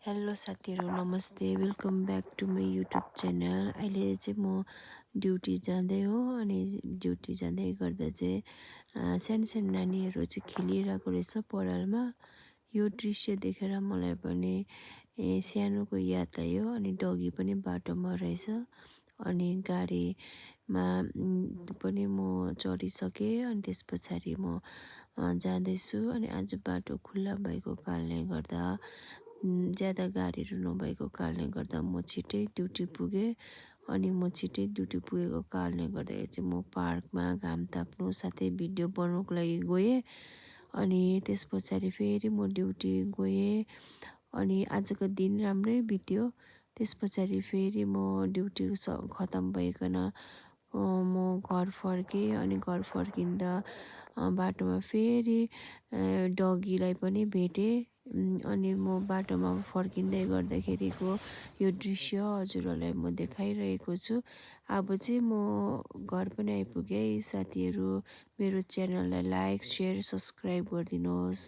Hello साथीहरू नमस्ते welcome back to my YouTube channel. अहिले चाहिँ म ड्युटी जाँदै हो अनि ड्युटी जाँदै गर्दा चाहिँ सानो सानो नानीहरू चाहिँ खेलिरहेको रहेछ परालमा। यो दृश्य देखेर मलाई पनि सानोको याद आयो अनि डगी पनि बाटोमा रहेछ अनि गाडीमा पनि म चढिसकेँ अनि त्यस पछाडि म जाँदैछु अनि आज बाटो खुल्ला भएको कारणले गर्दा ज्यादा गाडीहरू नभएको कारणले गर्दा म छिट्टै ड्युटी पुगेँ अनि म छिट्टै ड्युटी पुगेको कारणले गर्दाखेरि चाहिँ म पार्कमा घाम ताप्नु साथै भिडियो बनाउनुको लागि गएँ अनि त्यस पछाडि फेरि म ड्युटी गएँ अनि आजको दिन राम्रै बित्यो। त्यस पछाडि फेरि म ड्युटी खतम भइकन म घर फर्केँ अनि घर फर्किँदा बाटोमा फेरि डगीलाई पनि भेटेँ अनि म बाटोमा फर्किँदै गर्दाखेरिको यो दृश्य हजुरहरूलाई म देखाइरहेको छु। अब चाहिँ म घर पनि आइपुगेँ। साथीहरू मेरो च्यानललाई लाइक, सेयर, सब्सक्राइब गरिदिनुहोस्।